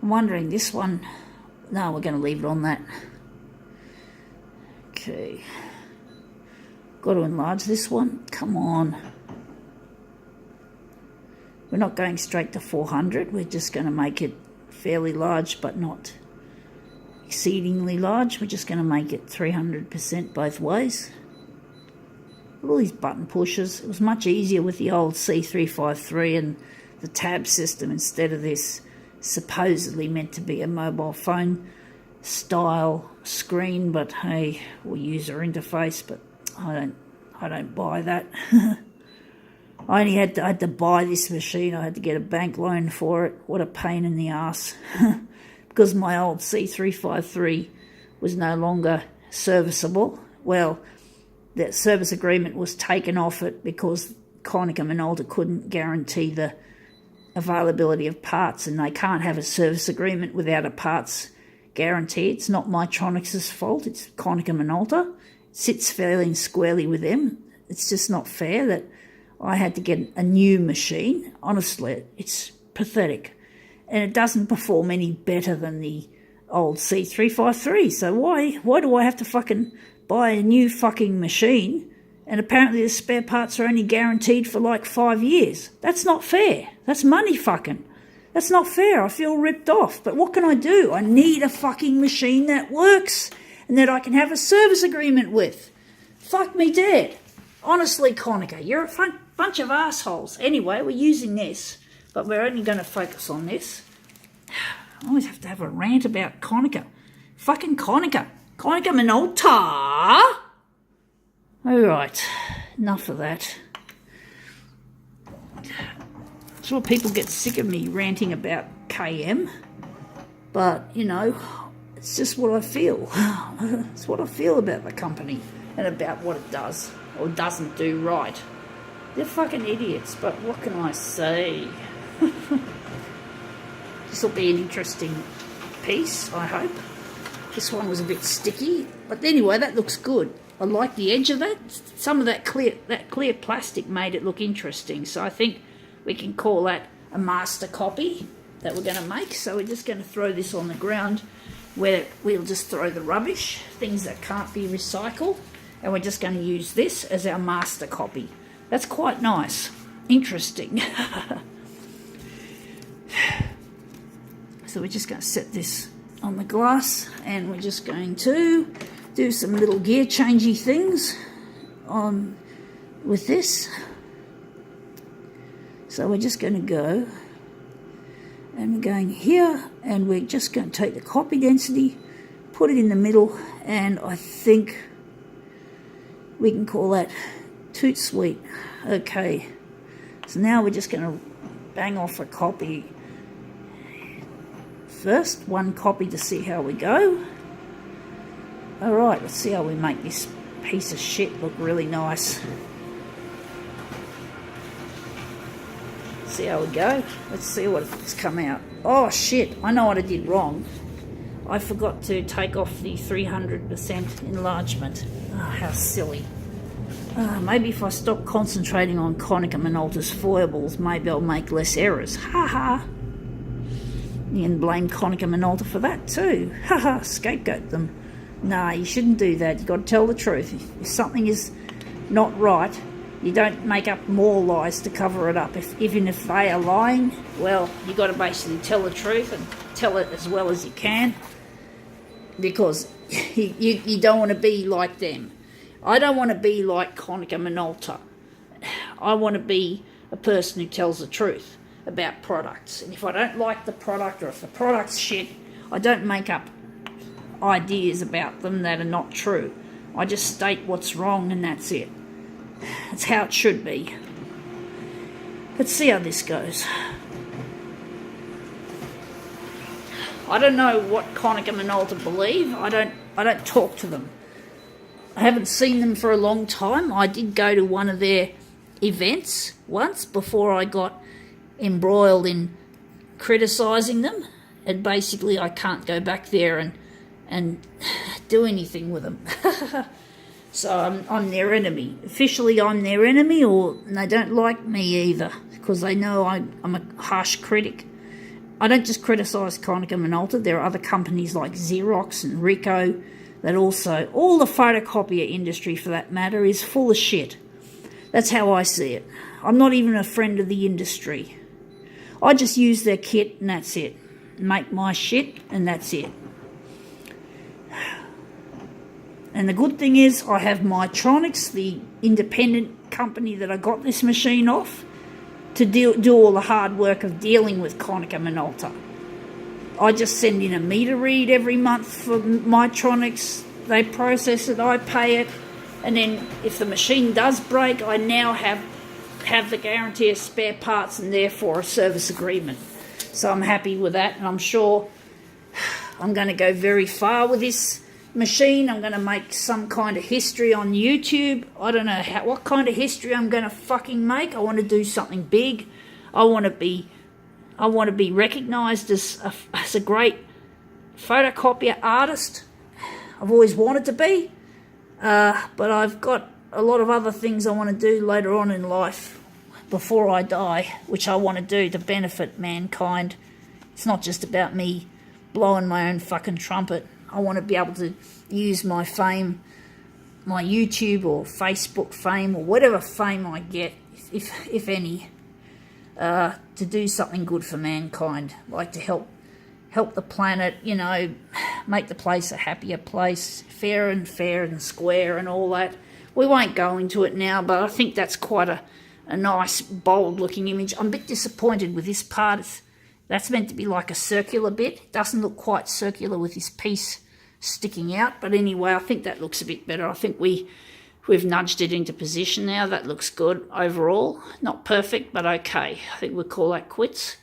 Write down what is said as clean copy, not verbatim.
I'm wondering this one. No, we're going to leave it on that. Okay. Got to enlarge this one. Come on. We're not going straight to 400. We're just going to make it fairly large, but not exceedingly large. We're just going to make it 300% both ways. All these button pushes. It was much easier with the old C353 and the tab system instead of this supposedly meant to be a mobile phone style screen, but hey, or user interface, but I don't buy that. I had to buy this machine. I had to get a bank loan for it. What a pain in the ass. Because my old C353 was no longer serviceable. Well, that service agreement was taken off it because Konica Minolta couldn't guarantee the availability of parts, and they can't have a service agreement without a parts guarantee. It's not Mytronics' fault. It's Konica Minolta. It sits fairly and squarely with them. It's just not fair that I had to get a new machine. Honestly, it's pathetic. And it doesn't perform any better than the old C353. So why do I have to fucking buy a new fucking machine? And apparently the spare parts are only guaranteed for like 5 years. That's not fair. That's money fucking. That's not fair. I feel ripped off. But what can I do? I need a fucking machine that works and that I can have a service agreement with. Fuck me dead. Honestly, Konica, you're a bunch of assholes. Anyway, we're using this, but we're only going to focus on this. I always have to have a rant about Konica. Fucking Konica. Konica Minolta. All right, enough of that. I'm sure people get sick of me ranting about KM, but, you know, it's just what I feel. It's what I feel about the company and about what it does or doesn't do right. They're fucking idiots, but what can I say? This will be an interesting piece, I hope. This one was a bit sticky, but anyway, that looks good. I like the edge of that. Some of that clear plastic made it look interesting, so I think we can call that a master copy that we're going to make. So we're just going to throw this on the ground where we'll just throw the rubbish, things that can't be recycled, and we're just going to use this as our master copy. That's quite nice. Interesting. So we're just going to set this on the glass, and we're just going to do some little gear changey things on with this. So we're just going to go, and we're going here, and we're just going to take the copy density, put it in the middle, and I think we can call that toot sweet. Okay, so now we're just going to bang off a copy first, one copy to see how we go. Alright, let's see how we make this piece of shit look really nice. See how we go. Let's see what's come out. Oh shit, I know what I did wrong. I forgot to take off the 300% enlargement. Oh, how silly. Maybe if I stop concentrating on Konica Minolta's foibles, maybe I'll make less errors. Ha ha. You can blame Konica Minolta for that too. Ha ha, scapegoat them. Nah, you shouldn't do that. You've got to tell the truth. If something is not right, you don't make up more lies to cover it up. Even if they are lying, well, you've got to basically tell the truth and tell it as well as you can, because you don't want to be like them. I don't want to be like Konica Minolta. I want to be a person who tells the truth about products. And if I don't like the product, or if the product's shit, I don't make up ideas about them that are not true. I just state what's wrong, and that's it. That's how it should be. Let's see how this goes. I don't know what Konica Minolta believe. I don't talk to them. I haven't seen them for a long time. I did go to one of their events once before I got embroiled in criticising them, and basically I can't go back there and do anything with them. So I'm their enemy. Officially I'm their enemy, or they don't like me either, because they know I'm a harsh critic. I don't just criticise Konica Minolta. There are other companies like Xerox and Ricoh that also, all the photocopier industry for that matter, is full of shit. That's how I see it. I'm not even a friend of the industry. I just use their kit and that's it. Make my shit and that's it. And the good thing is I have Mytronics, the independent company that I got this machine off, to do all the hard work of dealing with Konica Minolta. I just send in a meter read every month for Mytronics. They process it, I pay it, and then if the machine does break, I now have the guarantee of spare parts and therefore a service agreement. So I'm happy with that, and I'm sure I'm going to go very far with this machine. I'm going to make some kind of history on YouTube. I don't know what kind of history I'm going to fucking make. I want to do something big. I want to be recognised as a great photocopier artist. I've always wanted to be, but I've got a lot of other things I want to do later on in life before I die, which I want to do to benefit mankind. It's not just about me blowing my own fucking trumpet. I want to be able to use my fame, my YouTube or Facebook fame or whatever fame I get, if any, to do something good for mankind, like to help the planet, you know, make the place a happier place, fair and square and all that. We won't go into it now, but I think that's quite a nice, bold-looking image. I'm a bit disappointed with this part. That's meant to be like a circular bit. It doesn't look quite circular with this piece sticking out, but anyway, I think that looks a bit better. I think we've nudged it into position now. That looks good overall. Not perfect, but okay. I think we'll call that quits.